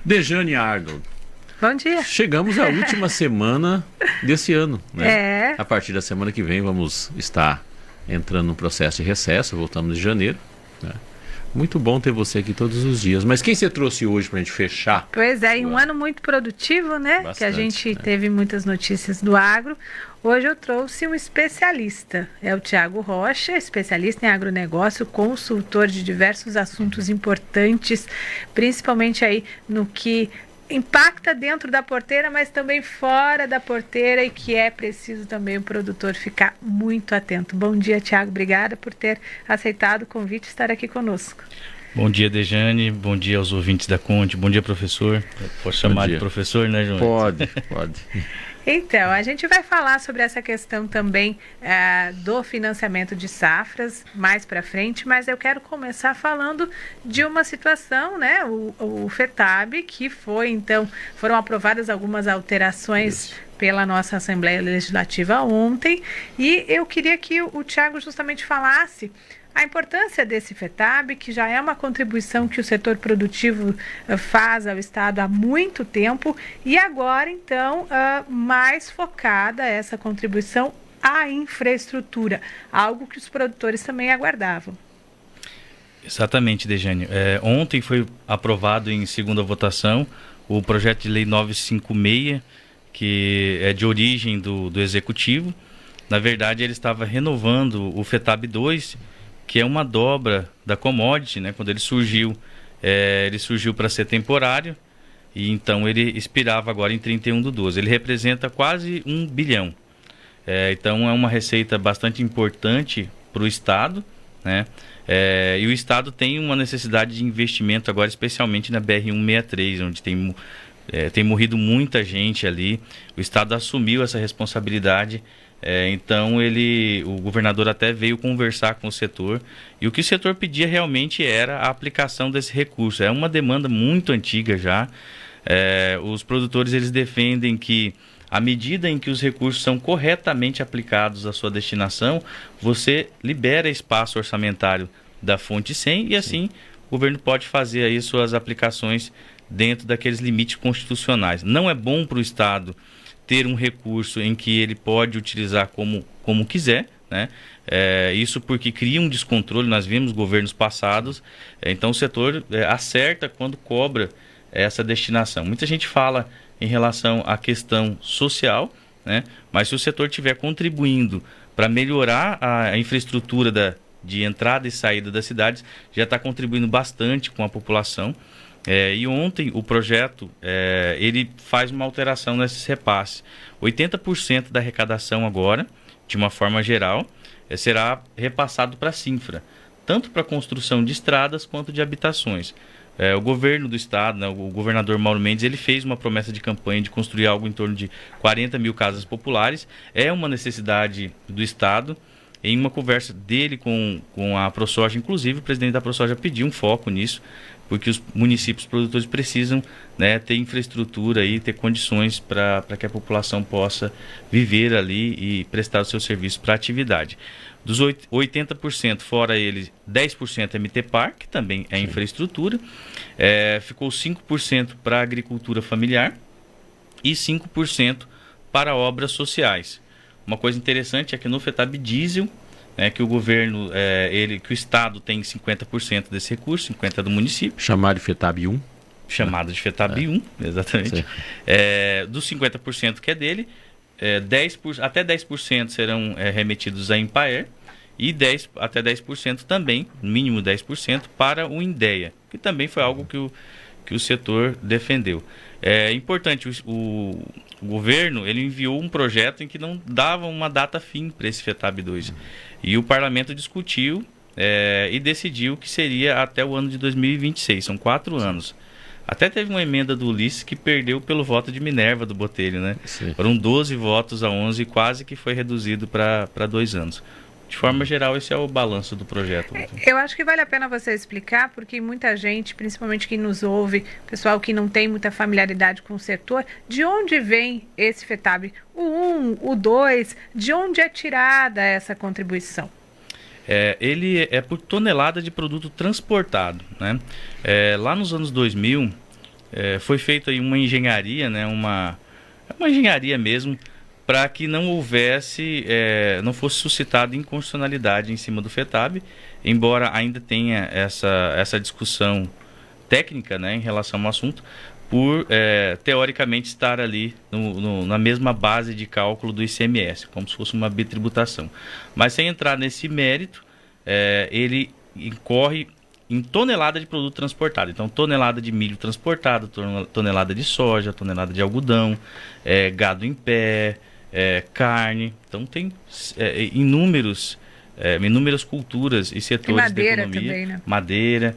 Dejane Arnold, Bom dia. chegamos à última semana desse ano, né? É. A partir da semana que vem vamos estar entrando no processo de recesso, voltamos em janeiro, né? Muito bom ter você aqui todos os dias. Mas quem você trouxe hoje para a gente fechar? Pois é, em um ano muito produtivo, né? Bastante, que a gente né? teve muitas notícias do agro. Hoje eu trouxe um especialista. É o Tiago Rocha, especialista em agronegócio, consultor de diversos assuntos importantes, principalmente aí no que impacta dentro da porteira, mas também fora da porteira, e que é preciso também o produtor ficar muito atento. Bom dia, Tiago. Obrigada por ter aceitado o convite e estar aqui conosco. Bom dia, Dejane. Bom dia aos ouvintes da Conte. Bom dia, professor. Pode chamar de professor, né, João? Pode. Então, a gente vai falar sobre essa questão também do financiamento de safras mais para frente, mas eu quero começar falando de uma situação, né? O FETAB, que foi, então, foram aprovadas algumas alterações pela nossa Assembleia Legislativa ontem, e eu queria que o Tiago justamente falasse a importância desse FETAB, que já é uma contribuição que o setor produtivo faz ao Estado há muito tempo, e agora, então, mais focada essa contribuição à infraestrutura, algo que os produtores também aguardavam. Exatamente, Dejane. Ontem foi aprovado em segunda votação o projeto de lei 956, que é de origem do Executivo. Na verdade, ele estava renovando o FETAB 2, que é uma dobra da commodity, né? Quando ele surgiu para ser temporário, e então ele expirava agora em 31/12. Ele representa quase 1 bilhão. Então é uma receita bastante importante para o Estado, né? E o Estado tem uma necessidade de investimento agora, especialmente na BR-163, onde tem morrido muita gente ali. O Estado assumiu essa responsabilidade. Então o governador até veio conversar com o setor, e o que o setor pedia realmente era a aplicação desse recurso. É uma demanda muito antiga já. Os produtores, eles defendem que à medida em que os recursos são corretamente aplicados à sua destinação, você libera espaço orçamentário da fonte 100 e assim o governo pode fazer aí suas aplicações dentro daqueles limites constitucionais. Não é bom para o Estado ter um recurso em que ele pode utilizar como quiser, né? Isso porque cria um descontrole. Nós vimos governos passados. Então o setor acerta quando cobra essa destinação. Muita gente fala em relação à questão social, né? Mas se o setor estiver contribuindo para melhorar a infraestrutura de entrada e saída das cidades, já está contribuindo bastante com a população. E ontem o projeto ele faz uma alteração nesses repasses. 80% da arrecadação agora, de uma forma geral, será repassado para a Sinfra, tanto para a construção de estradas quanto de habitações. O governo do estado, né, o governador Mauro Mendes, ele fez uma promessa de campanha de construir algo em torno de 40 mil casas populares. É uma necessidade do estado. Em uma conversa dele com a ProSoja, inclusive o presidente da ProSoja pediu um foco nisso, porque os municípios produtores precisam, né, ter infraestrutura e ter condições para que a população possa viver ali e prestar o seu serviço para a atividade. Dos 80%, fora ele, 10% é MTPAR, que também é infraestrutura. Ficou 5% para a agricultura familiar e 5% para obras sociais. Uma coisa interessante é que no FETAB Diesel, que o governo, que o Estado tem 50% desse recurso, 50% do município. Chamado de FETAB 1. Chamado de FETAB 1, exatamente. Dos 50% que é dele, até 10% serão remetidos à Empaer, e até 10% também, no mínimo 10%, para o INDEA, que também foi algo que o setor defendeu. É importante, o governo ele enviou um projeto em que não dava uma data fim para esse FETAB 2. E o parlamento discutiu e decidiu que seria até o ano de 2026, são 4 anos. Até teve uma emenda do Ulisses que perdeu pelo voto de Minerva do Botelho, né? Foram 12 votos a 11, quase que foi reduzido para 2 anos. De forma geral, esse é o balanço do projeto. Eu acho que vale a pena você explicar, porque muita gente, principalmente quem nos ouve, pessoal que não tem muita familiaridade com o setor, de onde vem esse FETAB? O 1, o 2, de onde é tirada essa contribuição? Ele é por tonelada de produto transportado, né? Lá nos anos 2000, foi feita aí uma engenharia, né, uma engenharia mesmo, para que não houvesse, não fosse suscitada inconstitucionalidade em cima do FETAB, embora ainda tenha essa discussão técnica, né, em relação ao assunto, por teoricamente estar ali na mesma base de cálculo do ICMS, como se fosse uma bitributação. Mas sem entrar nesse mérito, ele incorre em tonelada de produto transportado. Então, tonelada de milho transportado, tonelada de soja, tonelada de algodão, gado em pé, carne. Então, tem inúmeras culturas e setores da economia. Também, né? Madeira,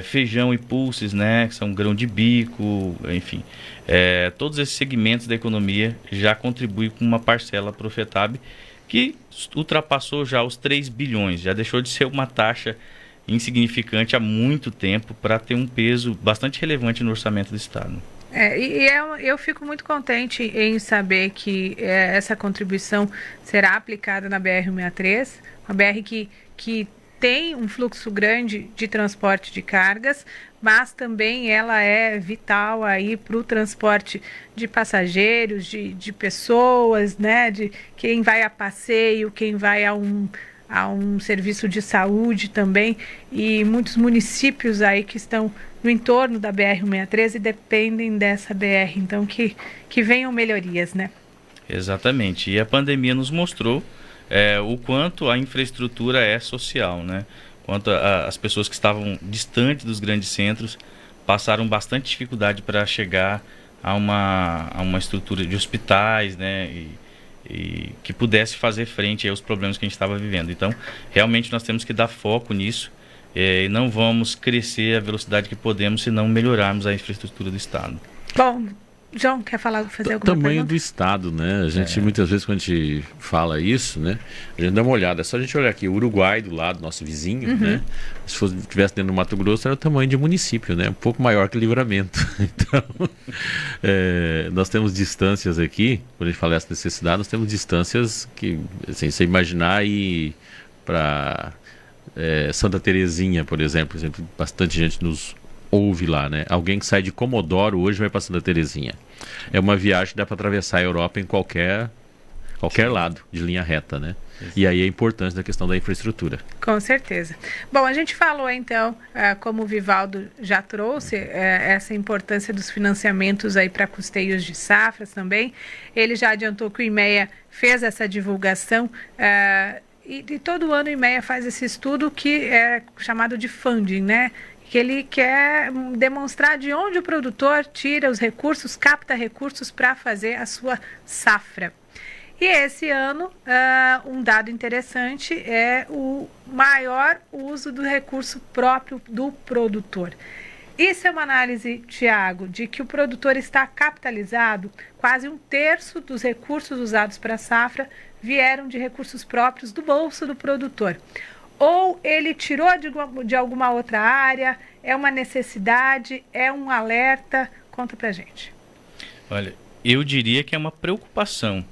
feijão e pulses, né, que são grão de bico, enfim. Todos esses segmentos da economia já contribuem com uma parcela para o FETAB, que ultrapassou já os 3 bilhões, já deixou de ser uma taxa insignificante há muito tempo para ter um peso bastante relevante no orçamento do Estado. Eu fico muito contente em saber que essa contribuição será aplicada na BR-163, uma BR que tem um fluxo grande de transporte de cargas, mas também ela é vital aí para o transporte de passageiros, de pessoas, né, de quem vai a passeio, quem vai a um serviço de saúde também, e muitos municípios aí que estão no entorno da BR-163 e dependem dessa BR, então que venham melhorias, né? Exatamente, e a pandemia nos mostrou o quanto a infraestrutura é social, né? Quanto as pessoas que estavam distantes dos grandes centros passaram bastante dificuldade para chegar a uma estrutura de hospitais, né? E que pudesse fazer frente aos problemas que a gente estava vivendo. Então, realmente nós temos que dar foco nisso e não vamos crescer a velocidade que podemos se não melhorarmos a infraestrutura do Estado. Bom, João, quer fazer alguma pergunta? Tamanho do Estado, né? A gente, muitas vezes, quando a gente fala isso, né? A gente dá uma olhada. É só a gente olhar aqui, o Uruguai do lado, nosso vizinho, né? Se estivesse dentro do Mato Grosso, era o tamanho de município, né? Um pouco maior que Livramento. Então, nós temos distâncias aqui, quando a gente fala dessa necessidade, nós temos distâncias que, assim, você imaginar ir para Santa Terezinha, por exemplo, bastante gente nos ouve lá, né? Alguém que sai de Comodoro hoje vai para Santa Terezinha. É uma viagem que dá para atravessar a Europa em qualquer lado, de linha reta, né? Exato. E aí a importância da questão da infraestrutura. Com certeza. Bom, a gente falou então, como o Vivaldo já trouxe, essa importância dos financiamentos aí para custeios de safras também. Ele já adiantou que o IMEA fez essa divulgação, e todo ano o IMEA faz esse estudo que é chamado de funding, né? Que ele quer demonstrar de onde o produtor tira os recursos, capta recursos para fazer a sua safra. E esse ano, um dado interessante é o maior uso do recurso próprio do produtor. Isso é uma análise, Tiago, de que o produtor está capitalizado, quase 1/3 dos recursos usados para a safra vieram de recursos próprios do bolso do produtor. Ou ele tirou de alguma outra área, é uma necessidade, é um alerta? Conta pra gente. Olha, eu diria que é uma preocupação,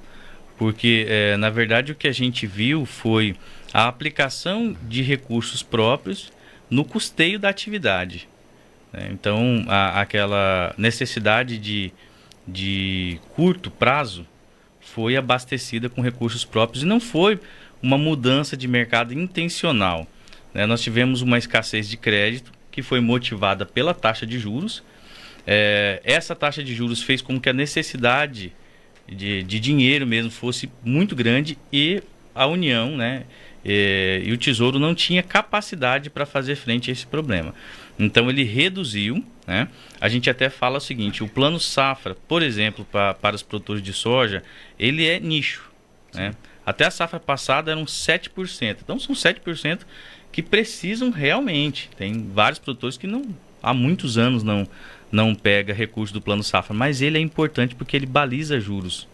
porque na verdade o que a gente viu foi a aplicação de recursos próprios no custeio da atividade. Então, aquela necessidade de curto prazo foi abastecida com recursos próprios e não foi uma mudança de mercado intencional. Nós tivemos uma escassez de crédito que foi motivada pela taxa de juros. Essa taxa de juros fez com que a necessidade de dinheiro mesmo fosse muito grande e a União, né, e o Tesouro não tinha capacidade para fazer frente a esse problema. Então ele reduziu, né? A gente até fala o seguinte, o plano safra, por exemplo, para os produtores de soja, ele é nicho, né? Até a safra passada eram 7%. Então são 7% que precisam realmente. Tem vários produtores que há muitos anos não pega recurso do plano safra, mas ele é importante porque ele baliza juros.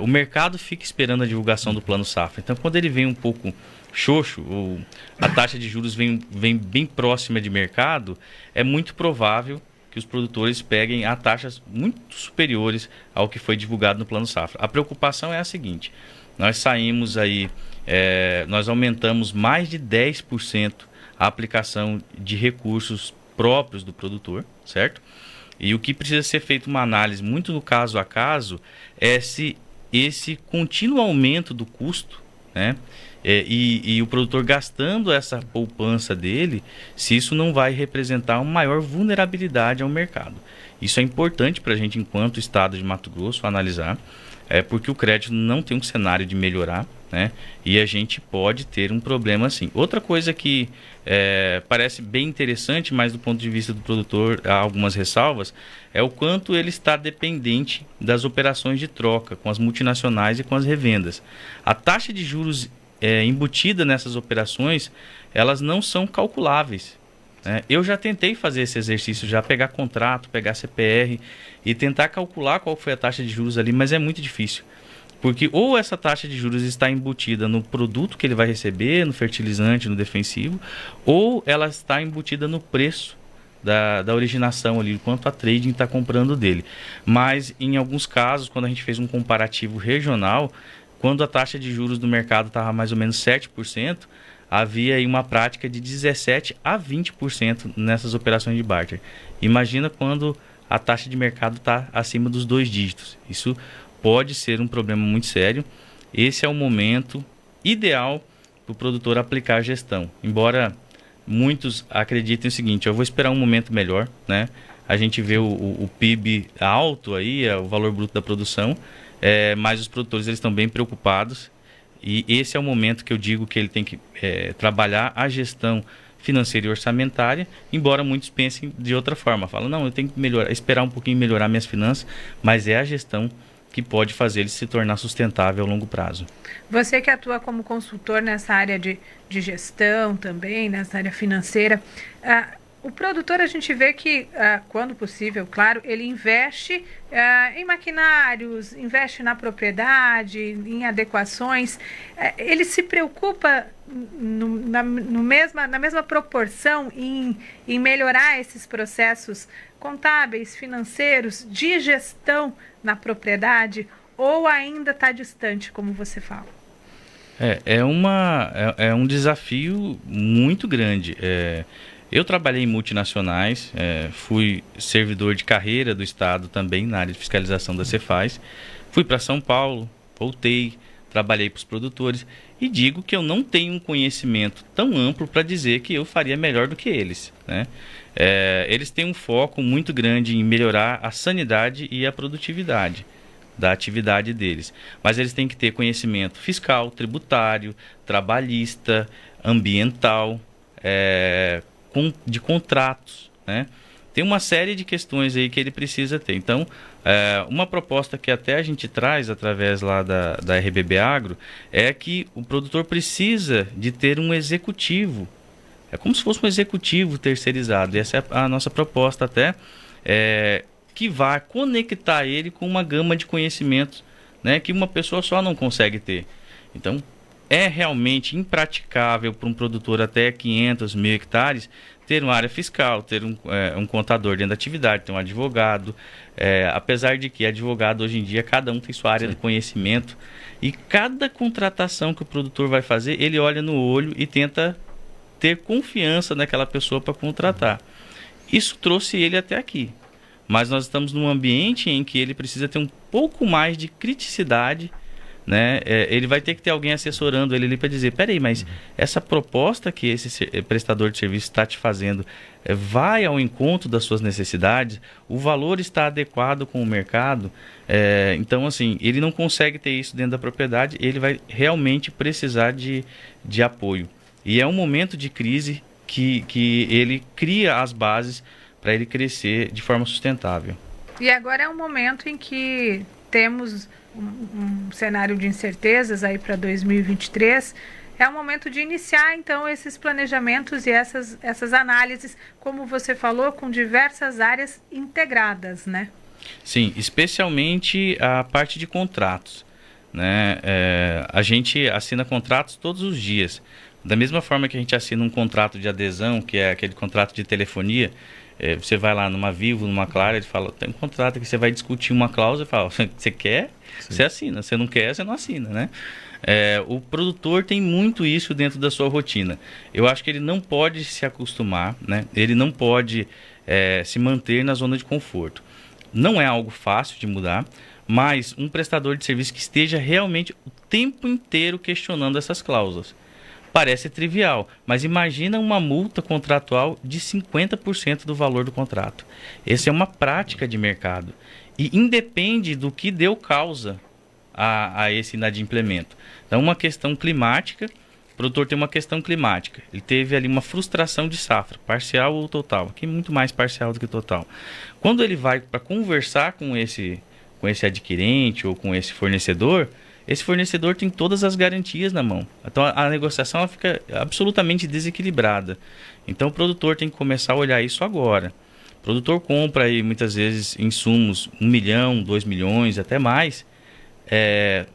O mercado fica esperando a divulgação do plano safra. Então quando ele vem um pouco xoxo, ou a taxa de juros vem bem próxima de mercado, é muito provável que os produtores peguem a taxas muito superiores ao que foi divulgado no plano safra. A preocupação é a seguinte: nós saímos aí, nós aumentamos mais de 10% a aplicação de recursos próprios do produtor, certo? E o que precisa ser feito uma análise muito no caso a caso é se esse contínuo aumento do custo, né, e o produtor gastando essa poupança dele, se isso não vai representar uma maior vulnerabilidade ao mercado. Isso é importante para a gente, enquanto Estado de Mato Grosso, analisar, porque o crédito não tem um cenário de melhorar, né, e a gente pode ter um problema assim. Outra coisa que parece bem interessante, mas do ponto de vista do produtor há algumas ressalvas, é o quanto ele está dependente das operações de troca com as multinacionais e com as revendas. A taxa de juros embutida nessas operações, elas não são calculáveis. Eu já tentei fazer esse exercício, já pegar contrato, pegar CPR e tentar calcular qual foi a taxa de juros ali, mas é muito difícil. Porque ou essa taxa de juros está embutida no produto que ele vai receber, no fertilizante, no defensivo, ou ela está embutida no preço da originação ali, quanto a trading está comprando dele. Mas em alguns casos, quando a gente fez um comparativo regional, quando a taxa de juros do mercado estava mais ou menos 7%, havia aí uma prática de 17% a 20% nessas operações de barter. Imagina quando a taxa de mercado está acima dos 2 dígitos. Isso pode ser um problema muito sério. Esse é o momento ideal para o produtor aplicar a gestão. Embora muitos acreditem o seguinte, eu vou esperar um momento melhor, né? A gente vê o PIB alto aí, o valor bruto da produção, mas os produtores eles estão bem preocupados e esse é o momento que eu digo que ele tem que trabalhar a gestão financeira e orçamentária, embora muitos pensem de outra forma. Falam, não, eu tenho que esperar um pouquinho melhorar minhas finanças, mas é a gestão que pode fazer ele se tornar sustentável a longo prazo. Você que atua como consultor nessa área de gestão também, nessa área financeira, o produtor, a gente vê que, quando possível, claro, ele investe em maquinários, investe na propriedade, em adequações. Ele se preocupa na mesma proporção em melhorar esses processos contábeis, financeiros, de gestão na propriedade, ou ainda está distante, como você fala? É um desafio muito grande. Eu trabalhei em multinacionais, fui servidor de carreira do Estado também na área de fiscalização da Cefaz. Fui para São Paulo, voltei, trabalhei para os produtores e digo que eu não tenho um conhecimento tão amplo para dizer que eu faria melhor do que eles, né? Eles têm um foco muito grande em melhorar a sanidade e a produtividade da atividade deles. Mas eles têm que ter conhecimento fiscal, tributário, trabalhista, ambiental, de contratos, né? Tem uma série de questões aí que ele precisa ter. Então, uma proposta que até a gente traz através lá da RBB Agro é que o produtor precisa de ter um executivo. É como se fosse um executivo terceirizado. E essa é a nossa proposta até, que vai conectar ele com uma gama de conhecimentos, né, que uma pessoa só não consegue ter. Então, é realmente impraticável para um produtor até 500 mil hectares ter uma área fiscal, ter um contador dentro da atividade, ter um advogado. Apesar de que advogado hoje em dia, cada um tem sua área de conhecimento. E cada contratação que o produtor vai fazer, ele olha no olho e tenta ter confiança naquela pessoa para contratar. Isso trouxe ele até aqui. Mas nós estamos num ambiente em que ele precisa ter um pouco mais de criticidade, né? Ele vai ter que ter alguém assessorando ele ali para dizer, peraí, mas essa proposta que esse prestador de serviço está te fazendo vai ao encontro das suas necessidades, o valor está adequado com o mercado. Então, assim, ele não consegue ter isso dentro da propriedade, ele vai realmente precisar de apoio. E é um momento de crise que ele cria as bases para ele crescer de forma sustentável. E agora é um momento em que temos um cenário de incertezas aí para 2023. É o momento de iniciar, então, esses planejamentos e essas análises, como você falou, com diversas áreas integradas, né? Sim, especialmente a parte de contratos, né? A gente assina contratos todos os dias. Da mesma forma que a gente assina um contrato de adesão, que é aquele contrato de telefonia, você vai lá numa Vivo, numa Claro, ele fala, tem um contrato que você vai discutir uma cláusula e fala, você quer? Sim. Você assina, você não quer, você não assina, né? O produtor tem muito isso dentro da sua rotina. Eu acho que ele não pode se acostumar, né? Ele não pode se manter na zona de conforto. Não é algo fácil de mudar, mas um prestador de serviço que esteja realmente o tempo inteiro questionando essas cláusulas. Parece trivial, mas imagina uma multa contratual de 50% do valor do contrato. Essa é uma prática de mercado e independe do que deu causa a esse inadimplemento. Então, uma questão climática, o produtor tem uma questão climática, ele teve ali uma frustração de safra, parcial ou total, aqui muito mais parcial do que total. Quando ele vai para conversar com esse adquirente ou com esse fornecedor tem todas as garantias na mão. Então a negociação ela fica absolutamente desequilibrada. Então o produtor tem que começar a olhar isso agora. O produtor compra aí muitas vezes insumos 1 milhão, 2 milhões, até mais,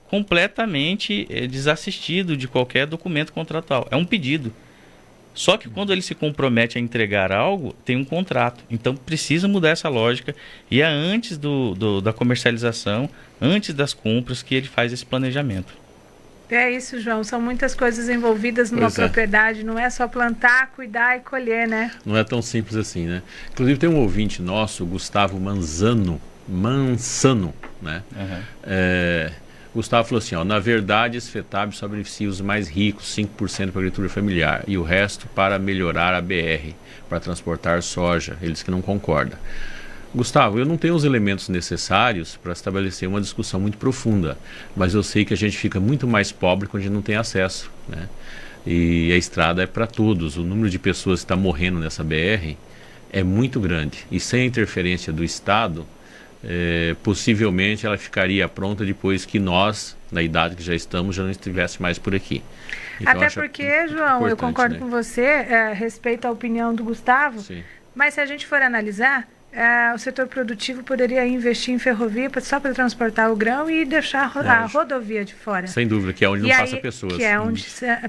completamente desassistido de qualquer documento contratual. É um pedido. Só que quando ele se compromete a entregar algo, tem um contrato. Então precisa mudar essa lógica e é antes da comercialização, antes das compras que ele faz esse planejamento. É isso, João. São muitas coisas envolvidas numa propriedade. Não é só plantar, cuidar e colher, né? Não é tão simples assim, né? Inclusive tem um ouvinte nosso, Gustavo Mansano, né? Uhum. Gustavo falou assim, na verdade, esse FETAB só beneficia os mais ricos, 5% para a agricultura familiar, e o resto para melhorar a BR, para transportar soja. Ele disse que não concorda. Gustavo, eu não tenho os elementos necessários para estabelecer uma discussão muito profunda, mas eu sei que a gente fica muito mais pobre quando a gente não tem acesso, né? E a estrada é para todos. O número de pessoas que está morrendo nessa BR é muito grande. E sem a interferência do Estado, possivelmente ela ficaria pronta depois que nós, na idade que já estamos, já não estivesse mais por aqui. Então, até porque, João, eu concordo, né, com você, respeito à opinião do Gustavo, sim, mas se a gente for analisar, o setor produtivo poderia investir em ferrovia só para transportar o grão e deixar a rodovia de fora. Sem dúvida, que é onde não passa pessoas. Que é onde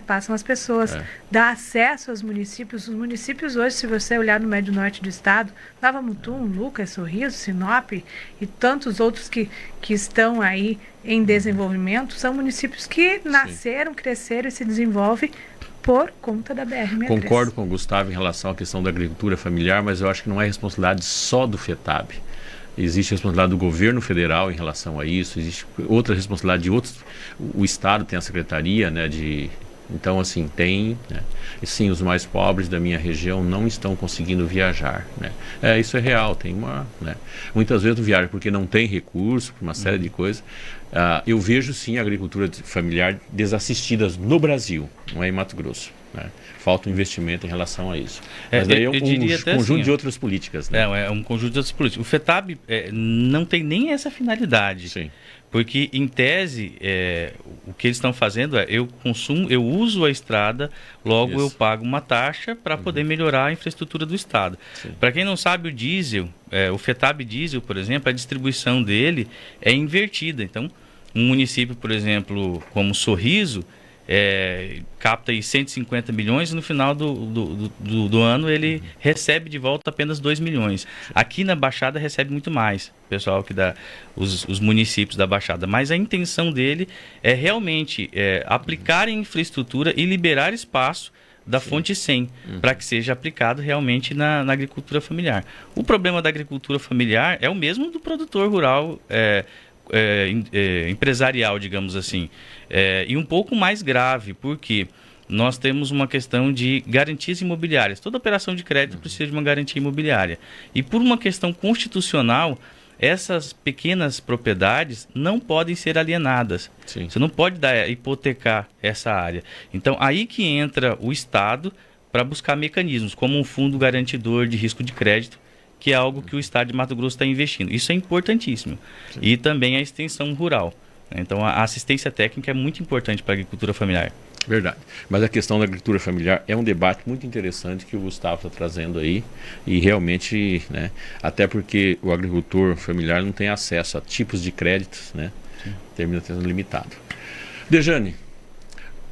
passam as pessoas. Dá acesso aos municípios. Os municípios hoje, se você olhar no médio norte do estado, Nova Mutum, Lucas, Sorriso, Sinop e tantos outros que estão aí em desenvolvimento, são municípios que nasceram, cresceram e se desenvolvem por conta da BR-63. Concordo com o Gustavo em relação à questão da agricultura familiar, mas eu acho que não é responsabilidade só do FETAB. Existe responsabilidade do governo federal em relação a isso, existe outra responsabilidade de outros. O Estado tem a secretaria, né, então, assim, tem, né? E sim, os mais pobres da minha região não estão conseguindo viajar, né? Isso é real, tem né? Muitas vezes não viajam porque não tem recurso, por uma série de coisas. Eu vejo, sim, a agricultura familiar desassistida no Brasil, não é em Mato Grosso, né? Falta um investimento em relação a isso. Mas daí é um conjunto de outras políticas, né? É um conjunto de outras políticas. O FETAB não tem nem essa finalidade. Sim. Porque, em tese, o que eles estão fazendo eu uso a estrada, logo eu pago uma taxa para poder melhorar a infraestrutura do estado. Para quem não sabe, o diesel, o FETAB diesel, por exemplo, a distribuição dele é invertida. Então, um município, por exemplo, como Sorriso, capta aí 150 milhões e no final do ano ele recebe de volta apenas 2 milhões. Aqui na Baixada recebe muito mais, pessoal que dá os municípios da Baixada. Mas a intenção dele é realmente aplicar em infraestrutura e liberar espaço da fonte 100 para que seja aplicado realmente na agricultura familiar. O problema da agricultura familiar é o mesmo do produtor rural empresarial, digamos assim, e um pouco mais grave, porque nós temos uma questão de garantias imobiliárias. Toda operação de crédito precisa de uma garantia imobiliária. E por uma questão constitucional, essas pequenas propriedades não podem ser alienadas. Sim. Você não pode hipotecar essa área. Então, aí que entra o Estado para buscar mecanismos, como um fundo garantidor de risco de crédito, que é algo que o Estado de Mato Grosso está investindo. Isso é importantíssimo. Sim. E também a extensão rural. Então, a assistência técnica é muito importante para a agricultura familiar. Verdade. Mas a questão da agricultura familiar é um debate muito interessante que o Gustavo está trazendo aí. E realmente, né, até porque o agricultor familiar não tem acesso a tipos de créditos, né? Termina sendo limitado. Dejane,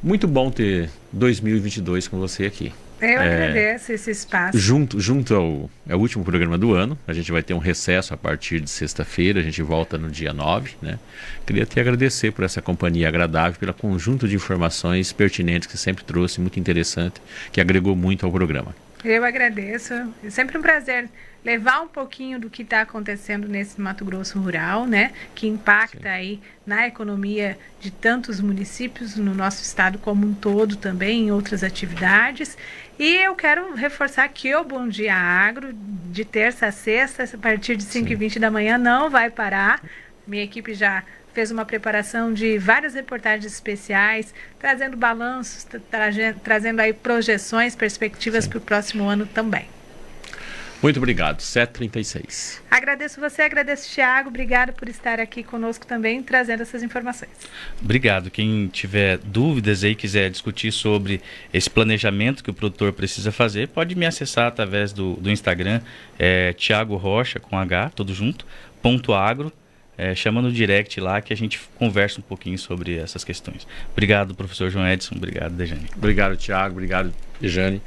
muito bom ter 2022 com você aqui. Eu agradeço esse espaço. Junto ao último programa do ano, a gente vai ter um recesso a partir de sexta-feira, a gente volta no dia 9, né? Queria te agradecer por essa companhia agradável, pelo conjunto de informações pertinentes que sempre trouxe, muito interessante, que agregou muito ao programa. Eu agradeço, é sempre um prazer levar um pouquinho do que está acontecendo nesse Mato Grosso rural, né? Que impacta aí na economia de tantos municípios no nosso estado como um todo também, em outras atividades. E eu quero reforçar que o Bom Dia Agro, de terça a sexta, a partir de 5h20 da manhã, não vai parar. Minha equipe já fez uma preparação de várias reportagens especiais, trazendo balanços, trazendo aí projeções, perspectivas para o próximo ano também. Muito obrigado, 7h36. Agradeço você, agradeço o Thiago, obrigado por estar aqui conosco também, trazendo essas informações. Obrigado. Quem tiver dúvidas aí, quiser discutir sobre esse planejamento que o produtor precisa fazer, pode me acessar através do Instagram, Thiago Rocha, com H, tudo junto, .agro. Chama no direct lá que a gente conversa um pouquinho sobre essas questões. Obrigado, professor João Edson. Obrigado, Dejane. Obrigado, Thiago. Obrigado, Dejane.